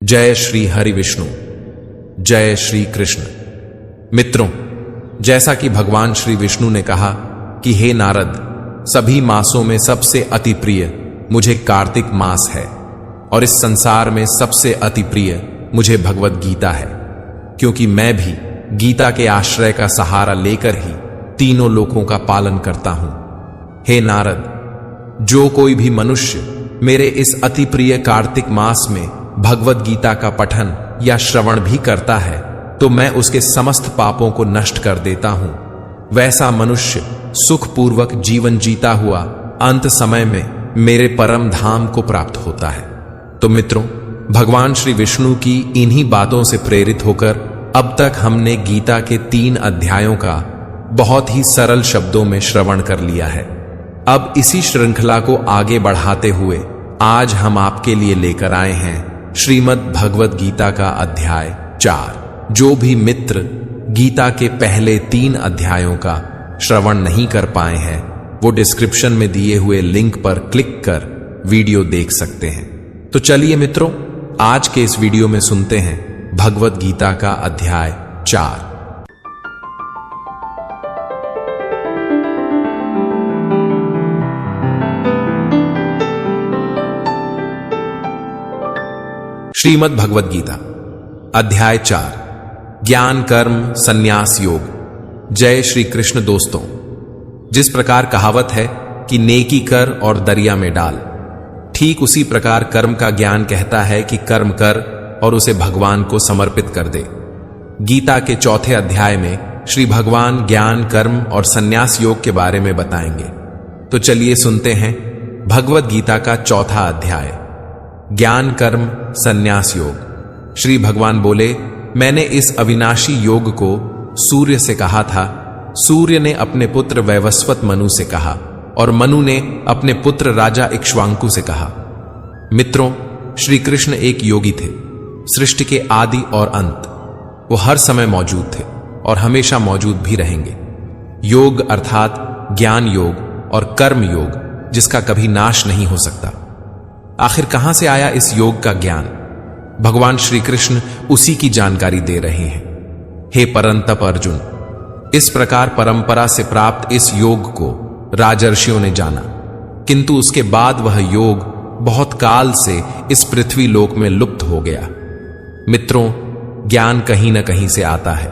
जय श्री हरि विष्णु, जय श्री कृष्ण। मित्रों, जैसा कि भगवान श्री विष्णु ने कहा कि हे नारद, सभी मासों में सबसे अति प्रिय मुझे कार्तिक मास है और इस संसार में सबसे अति प्रिय मुझे भगवत गीता है, क्योंकि मैं भी गीता के आश्रय का सहारा लेकर ही तीनों लोकों का पालन करता हूं। हे नारद, जो कोई भी मनुष्य मेरे इस अति प्रिय कार्तिक मास में भगवत गीता का पठन या श्रवण भी करता है तो मैं उसके समस्त पापों को नष्ट कर देता हूं। वैसा मनुष्य सुखपूर्वक जीवन जीता हुआ अंत समय में मेरे परम धाम को प्राप्त होता है। तो मित्रों, भगवान श्री विष्णु की इन्हीं बातों से प्रेरित होकर अब तक हमने गीता के 3 अध्यायों का बहुत ही सरल शब्दों में श्रवण कर लिया है। अब इसी श्रृंखला को आगे बढ़ाते हुए आज हम आपके लिए लेकर आए हैं श्रीमद् भगवत गीता का अध्याय 4। जो भी मित्र गीता के पहले 3 अध्यायों का श्रवण नहीं कर पाए हैं वो डिस्क्रिप्शन में दिए हुए लिंक पर क्लिक कर वीडियो देख सकते हैं। तो चलिए मित्रों, आज के इस वीडियो में सुनते हैं भगवत गीता का अध्याय 4। श्रीमद् भगवत गीता अध्याय 4, ज्ञान कर्म संन्यास योग। जय श्री कृष्ण। दोस्तों, जिस प्रकार कहावत है कि नेकी कर और दरिया में डाल, ठीक उसी प्रकार कर्म का ज्ञान कहता है कि कर्म कर और उसे भगवान को समर्पित कर दे। गीता के 4थे अध्याय में श्री भगवान ज्ञान कर्म और संन्यास योग के बारे में बताएंगे। तो चलिए सुनते हैं भगवत गीता का 4था अध्याय, ज्ञान कर्म संन्यास योग। श्री भगवान बोले, मैंने इस अविनाशी योग को सूर्य से कहा था। सूर्य ने अपने पुत्र वैवस्वत मनु से कहा और मनु ने अपने पुत्र राजा इक्ष्वाकु से कहा। मित्रों, श्री कृष्ण एक योगी थे, सृष्टि के आदि और अंत। वो हर समय मौजूद थे और हमेशा मौजूद भी रहेंगे। योग अर्थात ज्ञान योग और कर्म योग, जिसका कभी नाश नहीं हो सकता। आखिर कहां से आया इस योग का ज्ञान? भगवान श्री कृष्ण उसी की जानकारी दे रहे हैं। हे परंतप अर्जुन, इस प्रकार परंपरा से प्राप्त इस योग को राजर्षियों ने जाना, किंतु उसके बाद वह योग बहुत काल से इस पृथ्वी लोक में लुप्त हो गया। मित्रों, ज्ञान कहीं न कहीं से आता है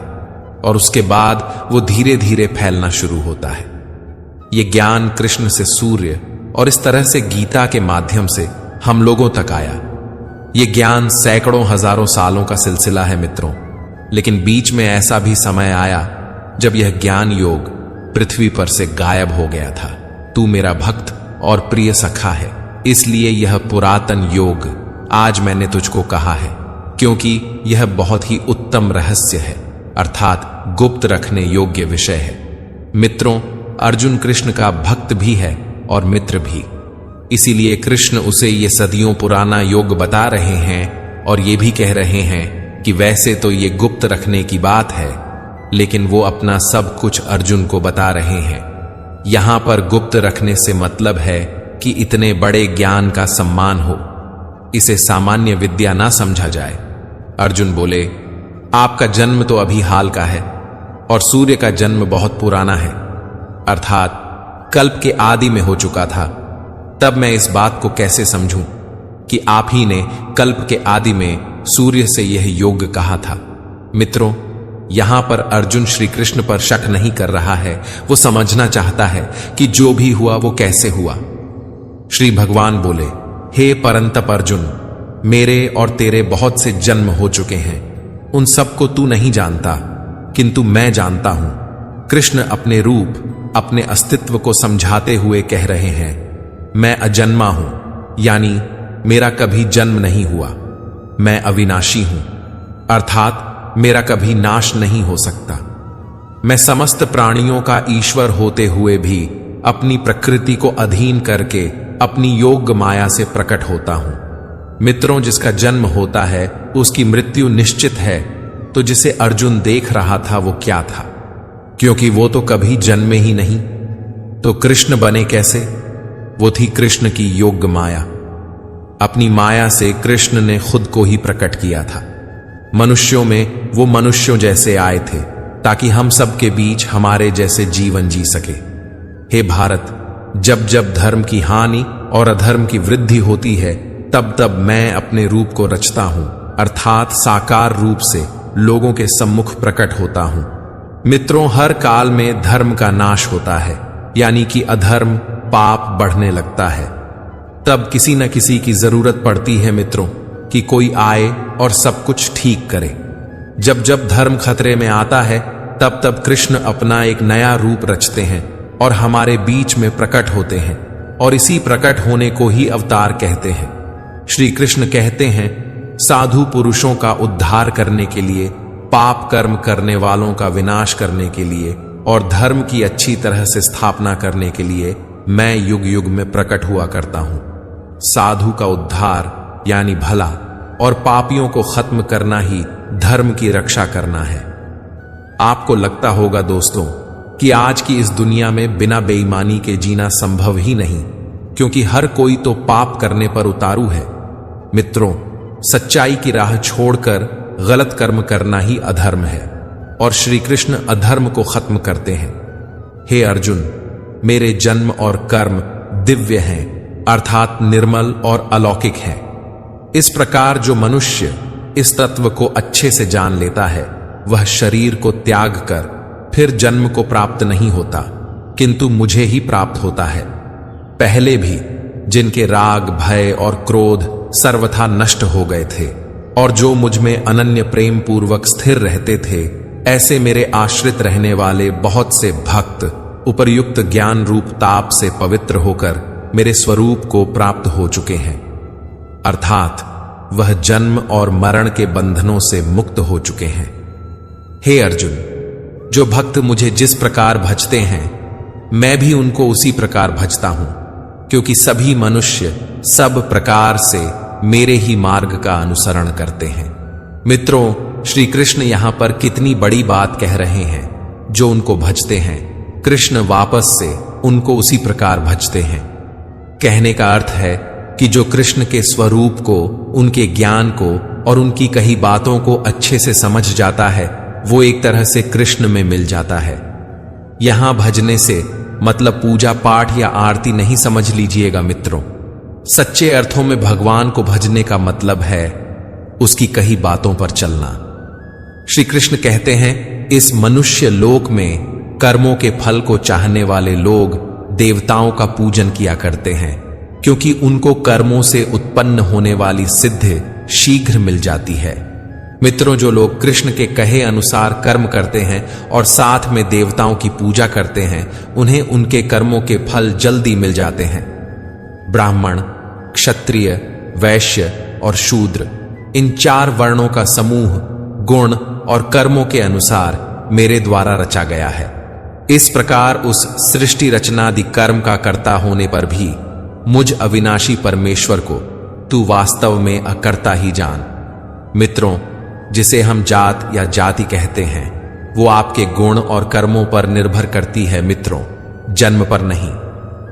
और उसके बाद वो धीरे धीरे फैलना शुरू होता है। ये ज्ञान कृष्ण से सूर्य और इस तरह से गीता के माध्यम से हम लोगों तक आया। ये ज्ञान सैकड़ों हजारों सालों का सिलसिला है मित्रों, लेकिन बीच में ऐसा भी समय आया जब यह ज्ञान योग पृथ्वी पर से गायब हो गया था। तू मेरा भक्त और प्रिय सखा है, इसलिए यह पुरातन योग आज मैंने तुझको कहा है, क्योंकि यह बहुत ही उत्तम रहस्य है, अर्थात गुप्त रखने योग्य विषय है। मित्रों, अर्जुन कृष्ण का भक्त भी है और मित्र भी, इसीलिए कृष्ण उसे ये सदियों पुराना योग बता रहे हैं और ये भी कह रहे हैं कि वैसे तो ये गुप्त रखने की बात है, लेकिन वो अपना सब कुछ अर्जुन को बता रहे हैं। यहां पर गुप्त रखने से मतलब है कि इतने बड़े ज्ञान का सम्मान हो, इसे सामान्य विद्या ना समझा जाए। अर्जुन बोले, आपका जन्म तो अभी हाल का है और सूर्य का जन्म बहुत पुराना है, अर्थात कल्प के आदि में हो चुका था। तब मैं इस बात को कैसे समझूं कि आप ही ने कल्प के आदि में सूर्य से यह योग कहा था। मित्रों, यहां पर अर्जुन श्री कृष्ण पर शक नहीं कर रहा है, वो समझना चाहता है कि जो भी हुआ वो कैसे हुआ। श्री भगवान बोले, हे परंतप अर्जुन, मेरे और तेरे बहुत से जन्म हो चुके हैं, उन सबको तू नहीं जानता, किंतु मैं जानता हूं। कृष्ण अपने रूप, अपने अस्तित्व को समझाते हुए कह रहे हैं, मैं अजन्मा हूं, यानी मेरा कभी जन्म नहीं हुआ। मैं अविनाशी हूं, अर्थात मेरा कभी नाश नहीं हो सकता। मैं समस्त प्राणियों का ईश्वर होते हुए भी अपनी प्रकृति को अधीन करके अपनी योग माया से प्रकट होता हूं। मित्रों, जिसका जन्म होता है उसकी मृत्यु निश्चित है, तो जिसे अर्जुन देख रहा था वो क्या था? क्योंकि वो तो कभी जन्मे ही नहीं, तो कृष्ण बने कैसे? वो थी कृष्ण की योग माया। अपनी माया से कृष्ण ने खुद को ही प्रकट किया था। मनुष्यों में वो मनुष्यों जैसे आए थे ताकि हम सबके बीच हमारे जैसे जीवन जी सके। हे भारत, जब जब धर्म की हानि और अधर्म की वृद्धि होती है तब तब मैं अपने रूप को रचता हूं, अर्थात साकार रूप से लोगों के सम्मुख प्रकट होता हूं। मित्रों, हर काल में धर्म का नाश होता है, यानी कि अधर्म पाप बढ़ने लगता है। तब किसी न किसी की जरूरत पड़ती है मित्रों कि कोई आए और सब कुछ ठीक करे। जब जब धर्म खतरे में आता है तब तब कृष्ण अपना एक नया रूप रचते हैं और हमारे बीच में प्रकट होते हैं, और इसी प्रकट होने को ही अवतार कहते हैं। श्री कृष्ण कहते हैं, साधु पुरुषों का उद्धार करने के लिए, पाप कर्म करने वालों का विनाश करने के लिए और धर्म की अच्छी तरह से स्थापना करने के लिए मैं युग युग में प्रकट हुआ करता हूं। साधु का उद्धार यानी भला और पापियों को खत्म करना ही धर्म की रक्षा करना है। आपको लगता होगा दोस्तों कि आज की इस दुनिया में बिना बेईमानी के जीना संभव ही नहीं, क्योंकि हर कोई तो पाप करने पर उतारू है। मित्रों, सच्चाई की राह छोड़कर गलत कर्म करना ही अधर्म है और श्री कृष्ण अधर्म को खत्म करते हैं। हे अर्जुन, मेरे जन्म और कर्म दिव्य हैं, अर्थात निर्मल और अलौकिक हैं। इस प्रकार जो मनुष्य इस तत्व को अच्छे से जान लेता है वह शरीर को त्याग कर फिर जन्म को प्राप्त नहीं होता, किंतु मुझे ही प्राप्त होता है। पहले भी जिनके राग, भय और क्रोध सर्वथा नष्ट हो गए थे और जो मुझ में अनन्य प्रेम पूर्वक स्थिर रहते थे, ऐसे मेरे आश्रित रहने वाले बहुत से भक्त उपर्युक्त ज्ञान रूप ताप से पवित्र होकर मेरे स्वरूप को प्राप्त हो चुके हैं, अर्थात वह जन्म और मरण के बंधनों से मुक्त हो चुके हैं। हे अर्जुन, जो भक्त मुझे जिस प्रकार भजते हैं मैं भी उनको उसी प्रकार भजता हूं, क्योंकि सभी मनुष्य सब प्रकार से मेरे ही मार्ग का अनुसरण करते हैं। मित्रों, श्री कृष्ण यहां पर कितनी बड़ी बात कह रहे हैं। जो उनको भजते हैं, कृष्ण वापस से उनको उसी प्रकार भजते हैं। कहने का अर्थ है कि जो कृष्ण के स्वरूप को, उनके ज्ञान को और उनकी कही बातों को अच्छे से समझ जाता है, वो एक तरह से कृष्ण में मिल जाता है। यहां भजने से मतलब पूजा पाठ या आरती नहीं समझ लीजिएगा मित्रों। सच्चे अर्थों में भगवान को भजने का मतलब है उसकी कही बातों पर चलना। श्री कृष्ण कहते हैं, इस मनुष्य लोक में कर्मों के फल को चाहने वाले लोग देवताओं का पूजन किया करते हैं, क्योंकि उनको कर्मों से उत्पन्न होने वाली सिद्धि शीघ्र मिल जाती है। मित्रों, जो लोग कृष्ण के कहे अनुसार कर्म करते हैं और साथ में देवताओं की पूजा करते हैं, उन्हें उनके कर्मों के फल जल्दी मिल जाते हैं। ब्राह्मण, क्षत्रिय, वैश्य और शूद्र, इन 4 वर्णों का समूह गुण और कर्मों के अनुसार मेरे द्वारा रचा गया है। इस प्रकार उस सृष्टि रचनादि कर्म का कर्ता होने पर भी मुझ अविनाशी परमेश्वर को तू वास्तव में अकर्ता ही जान। मित्रों, जिसे हम जात या जाति कहते हैं वो आपके गुण और कर्मों पर निर्भर करती है मित्रों, जन्म पर नहीं।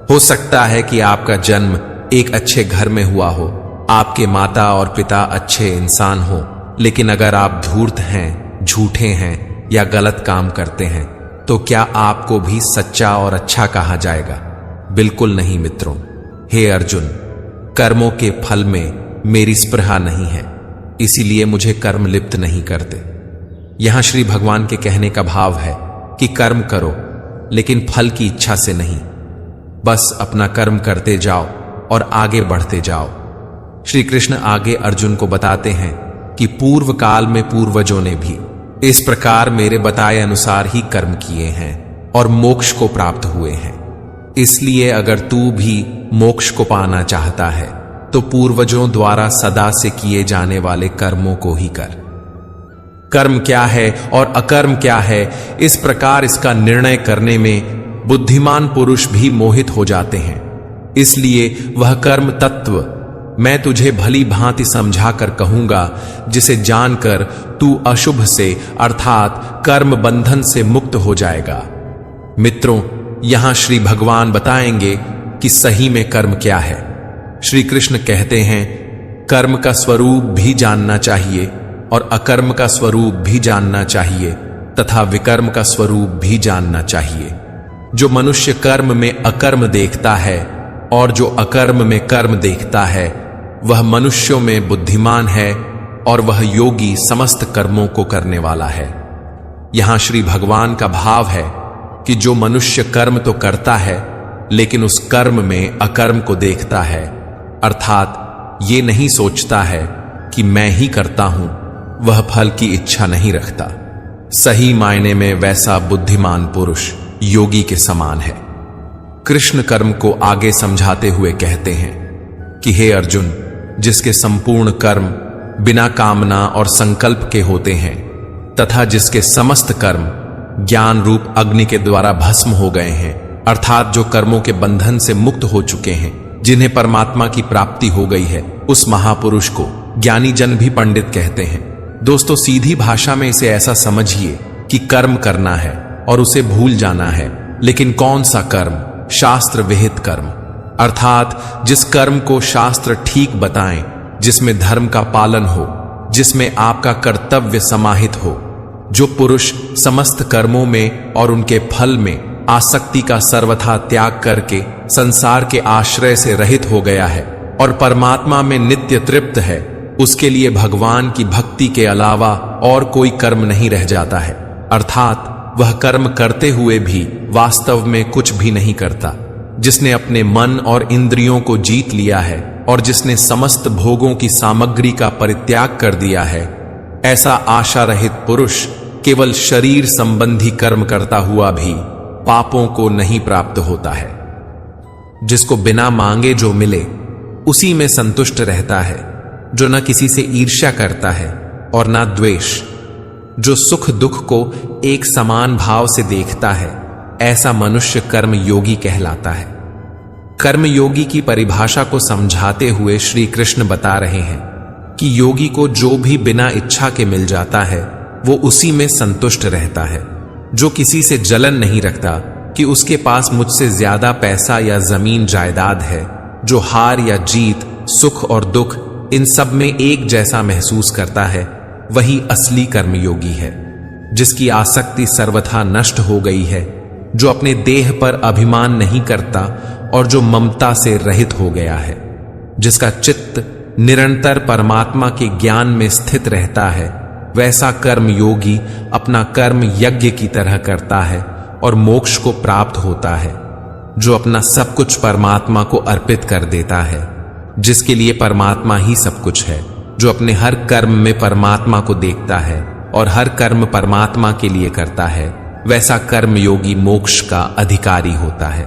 हो सकता है कि आपका जन्म एक अच्छे घर में हुआ हो, आपके माता और पिता अच्छे इंसान हो, लेकिन अगर आप धूर्त हैं, झूठे हैं या गलत काम करते हैं तो क्या आपको भी सच्चा और अच्छा कहा जाएगा? बिल्कुल नहीं मित्रों। हे अर्जुन, कर्मों के फल में मेरी स्पृहा नहीं है, इसीलिए मुझे कर्म लिप्त नहीं करते। यहां श्री भगवान के कहने का भाव है कि कर्म करो, लेकिन फल की इच्छा से नहीं, बस अपना कर्म करते जाओ और आगे बढ़ते जाओ। श्री कृष्ण आगे अर्जुन को बताते हैं कि पूर्व काल में पूर्वजों ने भी इस प्रकार मेरे बताए अनुसार ही कर्म किए हैं और मोक्ष को प्राप्त हुए हैं। इसलिए अगर तू भी मोक्ष को पाना चाहता है तो पूर्वजों द्वारा सदा से किए जाने वाले कर्मों को ही कर। कर्म क्या है और अकर्म क्या है, इस प्रकार इसका निर्णय करने में बुद्धिमान पुरुष भी मोहित हो जाते हैं। इसलिए वह कर्म तत्व मैं तुझे भली भांति समझाकर कहूंगा, जिसे जानकर तू अशुभ से अर्थात कर्म बंधन से मुक्त हो जाएगा। मित्रों, यहां श्री भगवान बताएंगे कि सही में कर्म क्या है। श्री कृष्ण कहते हैं, कर्म का स्वरूप भी जानना चाहिए और अकर्म का स्वरूप भी जानना चाहिए तथा विकर्म का स्वरूप भी जानना चाहिए। जो मनुष्य कर्म में अकर्म देखता है और जो अकर्म में कर्म देखता है, वह मनुष्यों में बुद्धिमान है और वह योगी समस्त कर्मों को करने वाला है। यहां श्री भगवान का भाव है कि जो मनुष्य कर्म तो करता है लेकिन उस कर्म में अकर्म को देखता है, अर्थात ये नहीं सोचता है कि मैं ही करता हूं, वह फल की इच्छा नहीं रखता। सही मायने में वैसा बुद्धिमान पुरुष योगी के समान है। कृष्ण कर्म को आगे समझाते हुए कहते हैं कि हे अर्जुन, जिसके संपूर्ण कर्म बिना कामना और संकल्प के होते हैं तथा जिसके समस्त कर्म ज्ञान रूप अग्नि के द्वारा भस्म हो गए हैं, अर्थात जो कर्मों के बंधन से मुक्त हो चुके हैं, जिन्हें परमात्मा की प्राप्ति हो गई है, उस महापुरुष को ज्ञानी जन भी पंडित कहते हैं। दोस्तों, सीधी भाषा में इसे ऐसा समझिए कि कर्म करना है और उसे भूल जाना है, लेकिन कौन सा कर्म? शास्त्र विहित कर्म, अर्थात जिस कर्म को शास्त्र ठीक बताएं, जिसमें धर्म का पालन हो, जिसमें आपका कर्तव्य समाहित हो। जो पुरुष समस्त कर्मों में और उनके फल में आसक्ति का सर्वथा त्याग करके संसार के आश्रय से रहित हो गया है और परमात्मा में नित्य तृप्त है, उसके लिए भगवान की भक्ति के अलावा और कोई कर्म नहीं रह जाता है। अर्थात वह कर्म करते हुए भी वास्तव में कुछ भी नहीं करता। जिसने अपने मन और इंद्रियों को जीत लिया है और जिसने समस्त भोगों की सामग्री का परित्याग कर दिया है, ऐसा आशा रहित पुरुष केवल शरीर संबंधी कर्म करता हुआ भी पापों को नहीं प्राप्त होता है। जिसको बिना मांगे जो मिले उसी में संतुष्ट रहता है, जो न किसी से ईर्ष्या करता है और न द्वेष, जो सुख दुख को एक समान भाव से देखता है, ऐसा मनुष्य कर्म योगी कहलाता है। कर्म योगी की परिभाषा को समझाते हुए श्री कृष्ण बता रहे हैं कि योगी को जो भी बिना इच्छा के मिल जाता है वो उसी में संतुष्ट रहता है। जो किसी से जलन नहीं रखता कि उसके पास मुझसे ज्यादा पैसा या जमीन जायदाद है, जो हार या जीत, सुख और दुख इन सब में एक जैसा महसूस करता है, वही असली कर्मयोगी है। जिसकी आसक्ति सर्वथा नष्ट हो गई है, जो अपने देह पर अभिमान नहीं करता और जो ममता से रहित हो गया है, जिसका चित्त निरंतर परमात्मा के ज्ञान में स्थित रहता है, वैसा कर्म योगी अपना कर्म यज्ञ की तरह करता है और मोक्ष को प्राप्त होता है। जो अपना सब कुछ परमात्मा को अर्पित कर देता है, जिसके लिए परमात्मा ही सब कुछ है, जो अपने हर कर्म में परमात्मा को देखता है और हर कर्म परमात्मा के लिए करता है, वैसा कर्म योगी मोक्ष का अधिकारी होता है।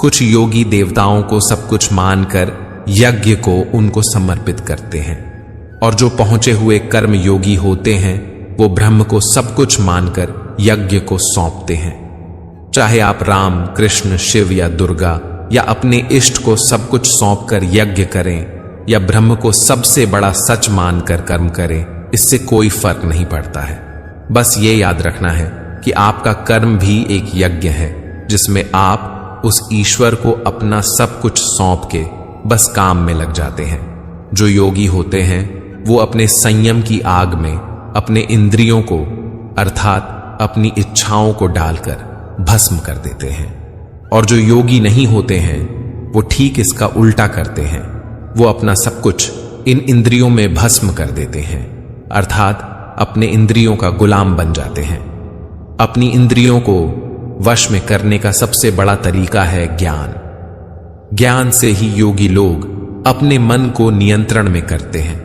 कुछ योगी देवताओं को सब कुछ मानकर यज्ञ को उनको समर्पित करते हैं और जो पहुंचे हुए कर्म योगी होते हैं वो ब्रह्म को सब कुछ मानकर यज्ञ को सौंपते हैं। चाहे आप राम, कृष्ण, शिव या दुर्गा या अपने इष्ट को सब कुछ सौंपकर यज्ञ करें या ब्रह्म को सबसे बड़ा सच मानकर कर्म करें, इससे कोई फर्क नहीं पड़ता है। बस ये याद रखना है कि आपका कर्म भी एक यज्ञ है, जिसमें आप उस ईश्वर को अपना सब कुछ सौंप के बस काम में लग जाते हैं। जो योगी होते हैं वो अपने संयम की आग में अपने इंद्रियों को अर्थात अपनी इच्छाओं को डालकर भस्म कर देते हैं, और जो योगी नहीं होते हैं वो ठीक इसका उल्टा करते हैं। वो अपना सब कुछ इन इंद्रियों में भस्म कर देते हैं, अर्थात अपने इंद्रियों का गुलाम बन जाते हैं। अपनी इंद्रियों को वश में करने का सबसे बड़ा तरीका है ज्ञान। ज्ञान से ही योगी लोग अपने मन को नियंत्रण में करते हैं।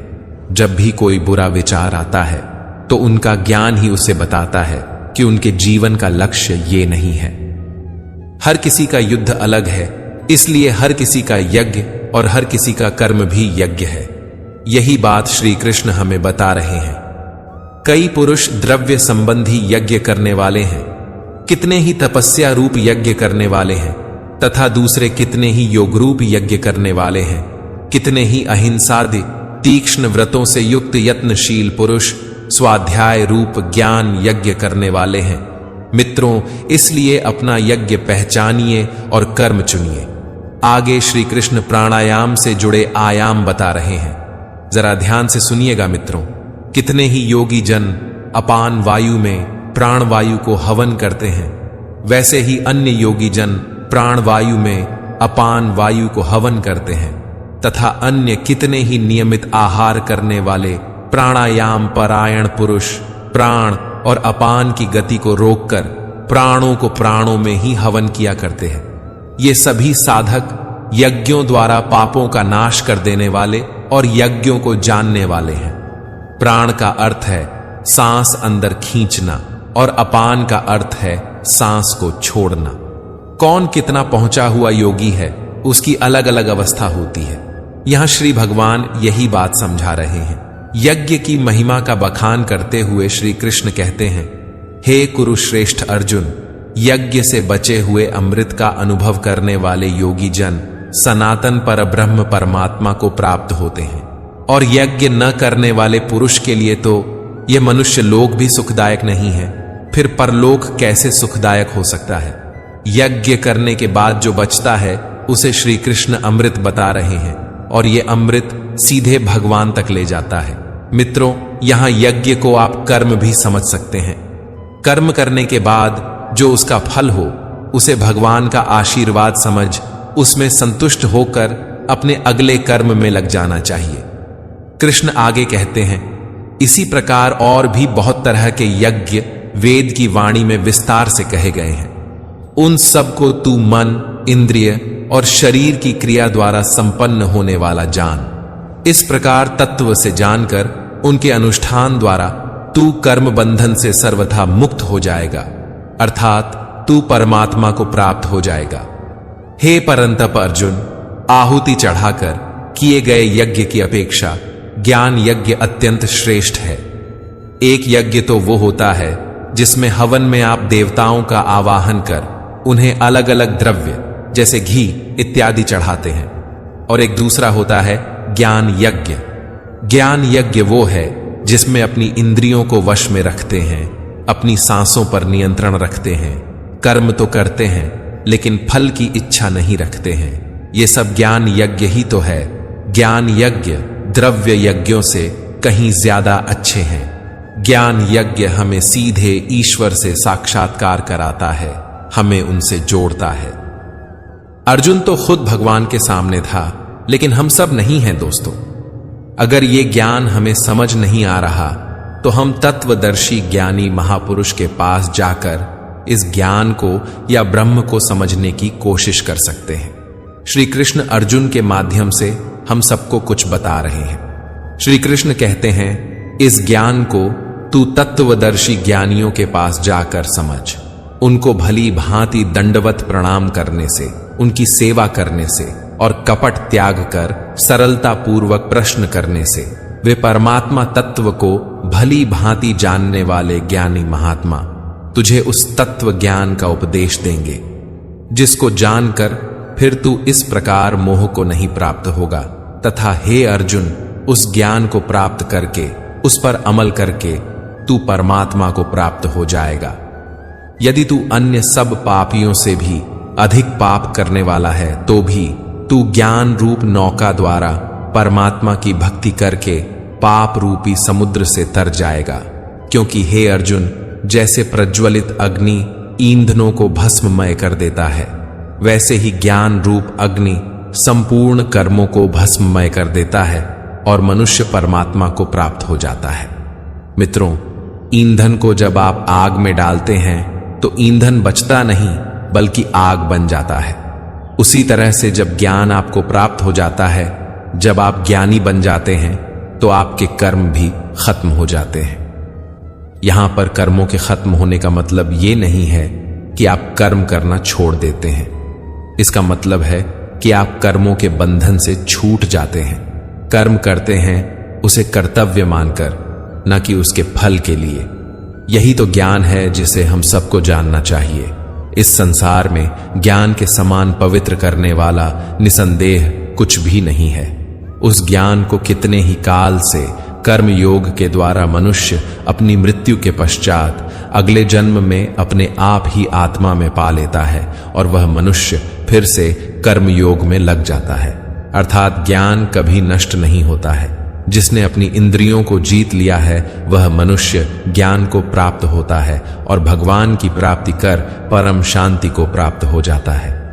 जब भी कोई बुरा विचार आता है तो उनका ज्ञान ही उसे बताता है कि उनके जीवन का लक्ष्य ये नहीं है। हर किसी का युद्ध अलग है, इसलिए हर किसी का यज्ञ और हर किसी का कर्म भी यज्ञ है। यही बात श्री कृष्ण हमें बता रहे हैं। कई पुरुष द्रव्य संबंधी यज्ञ करने वाले हैं, कितने ही तपस्या रूप यज्ञ करने वाले हैं, तथा दूसरे कितने ही योग रूप यज्ञ करने वाले हैं। कितने ही अहिंसादि तीक्ष्ण व्रतों से युक्त यत्नशील पुरुष स्वाध्याय रूप ज्ञान यज्ञ करने वाले हैं। मित्रों, इसलिए अपना यज्ञ पहचानिए और कर्म चुनिए। आगे श्री कृष्ण प्राणायाम से जुड़े आयाम बता रहे हैं। जरा ध्यान से सुनिएगा मित्रों। कितने ही योगी जन अपान वायु में प्राण वायु को हवन करते हैं, वैसे ही अन्य योगी जन प्राण वायु में अपान वायु को हवन करते हैं, तथा अन्य कितने ही नियमित आहार करने वाले प्राणायाम परायण पुरुष प्राण और अपान की गति को रोककर प्राणों को प्राणों में ही हवन किया करते हैं। ये सभी साधक यज्ञों द्वारा पापों का नाश कर देने वाले और यज्ञों को जानने वाले हैं। प्राण का अर्थ है सांस अंदर खींचना और अपान का अर्थ है सांस को छोड़ना। कौन कितना पहुंचा हुआ योगी है उसकी अलग अलग अवस्था होती है। यहां श्री भगवान यही बात समझा रहे हैं। यज्ञ की महिमा का बखान करते हुए श्री कृष्ण कहते हैं, हे कुरुश्रेष्ठ अर्जुन, यज्ञ से बचे हुए अमृत का अनुभव करने वाले योगी जन सनातन परब्रह्म परमात्मा को प्राप्त होते हैं, और यज्ञ न करने वाले पुरुष के लिए तो यह मनुष्य लोक भी सुखदायक नहीं है, फिर परलोक कैसे सुखदायक हो सकता है। यज्ञ करने के बाद जो बचता है उसे श्री कृष्ण अमृत बता रहे हैं, और यह अमृत सीधे भगवान तक ले जाता है। मित्रों, यहां यज्ञ को आप कर्म भी समझ सकते हैं। कर्म करने के बाद जो उसका फल हो उसे भगवान का आशीर्वाद समझ उसमें संतुष्ट होकर अपने अगले कर्म में लग जाना चाहिए। कृष्ण आगे कहते हैं, इसी प्रकार और भी बहुत तरह के यज्ञ वेद की वाणी में विस्तार से कहे गए हैं। उन सब को तू मन, इंद्रिय और शरीर की क्रिया द्वारा संपन्न होने वाला जान। इस प्रकार तत्व से जानकर उनके अनुष्ठान द्वारा तू कर्म बंधन से सर्वथा मुक्त हो जाएगा, अर्थात तू परमात्मा को प्राप्त हो जाएगा। हे परंतप अर्जुन, आहुति चढ़ाकर किए गए यज्ञ की अपेक्षा ज्ञान यज्ञ अत्यंत श्रेष्ठ है। एक यज्ञ तो वो होता है जिसमें हवन में आप देवताओं का आवाहन कर उन्हें अलग अलग द्रव्य जैसे घी इत्यादि चढ़ाते हैं, और एक दूसरा होता है ज्ञान यज्ञ। ज्ञान यज्ञ वो है जिसमें अपनी इंद्रियों को वश में रखते हैं, अपनी सांसों पर नियंत्रण रखते हैं, कर्म तो करते हैं लेकिन फल की इच्छा नहीं रखते हैं। ये सब ज्ञान यज्ञ ही तो है। ज्ञान यज्ञ द्रव्य यज्ञों से कहीं ज्यादा अच्छे हैं। ज्ञान यज्ञ हमें सीधे ईश्वर से साक्षात्कार कराता है, हमें उनसे जोड़ता है। अर्जुन तो खुद भगवान के सामने था, लेकिन हम सब नहीं हैं दोस्तों। अगर ये ज्ञान हमें समझ नहीं आ रहा तो हम तत्वदर्शी ज्ञानी महापुरुष के पास जाकर इस ज्ञान को या ब्रह्म को समझने की कोशिश कर सकते हैं। श्री कृष्ण अर्जुन के माध्यम से हम सबको कुछ बता रहे हैं। श्री कृष्ण कहते हैं, इस ज्ञान को तू तत्वदर्शी ज्ञानियों के पास जाकर समझ। उनको भली भांति दंडवत प्रणाम करने से, उनकी सेवा करने से और कपट त्याग कर सरलता पूर्वक प्रश्न करने से वे परमात्मा तत्व को भली भांति जानने वाले ज्ञानी महात्मा तुझे उस तत्व ज्ञान का उपदेश देंगे, जिसको जानकर फिर तू इस प्रकार मोह को नहीं प्राप्त होगा, तथा हे अर्जुन, उस ज्ञान को प्राप्त करके उस पर अमल करके तू परमात्मा को प्राप्त हो जाएगा। यदि तू अन्य सब पापियों से भी अधिक पाप करने वाला है तो भी तू ज्ञान रूप नौका द्वारा परमात्मा की भक्ति करके पाप रूपी समुद्र से तर जाएगा। क्योंकि हे अर्जुन, जैसे प्रज्वलित अग्नि ईंधनों को भस्ममय कर देता है, वैसे ही ज्ञान रूप अग्नि संपूर्ण कर्मों को भस्ममय कर देता है और मनुष्य परमात्मा को प्राप्त हो जाता है। मित्रों, ईंधन को जब आप आग में डालते हैं तो ईंधन बचता नहीं बल्कि आग बन जाता है। उसी तरह से जब ज्ञान आपको प्राप्त हो जाता है, जब आप ज्ञानी बन जाते हैं तो आपके कर्म भी खत्म हो जाते हैं। यहां पर कर्मों के खत्म होने का मतलब ये नहीं है कि आप कर्म करना छोड़ देते हैं। इसका मतलब है कि आप कर्मों के बंधन से छूट जाते हैं। कर्म करते हैं उसे कर्तव्य मानकर, न कि उसके फल के लिए। यही तो ज्ञान है जिसे हम सबको जानना चाहिए। इस संसार में ज्ञान के समान पवित्र करने वाला निसंदेह कुछ भी नहीं है। उस ज्ञान को कितने ही काल से कर्म योग के द्वारा मनुष्य अपनी मृत्यु के पश्चात अगले जन्म में अपने आप ही आत्मा में पा लेता है और वह मनुष्य फिर से कर्म योग में लग जाता है। अर्थात ज्ञान कभी नष्ट नहीं होता है। जिसने अपनी इंद्रियों को जीत लिया है वह मनुष्य ज्ञान को प्राप्त होता है और भगवान की प्राप्ति कर परम शांति को प्राप्त हो जाता है।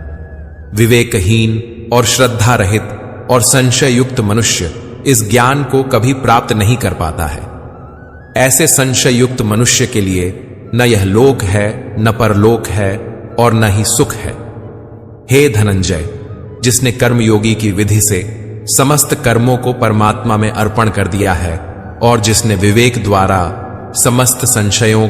विवेकहीन और श्रद्धा रहित और संशय युक्त मनुष्य इस ज्ञान को कभी प्राप्त नहीं कर पाता है। ऐसे संशय युक्त मनुष्य के लिए न यह लोक है, न परलोक है और न ही सुख है। हे धनंजय, जिसने कर्मयोगी की विधि से समस्त कर्मों को परमात्मा में अर्पण कर दिया है और जिसने विवेक द्वारा समस्त संशयों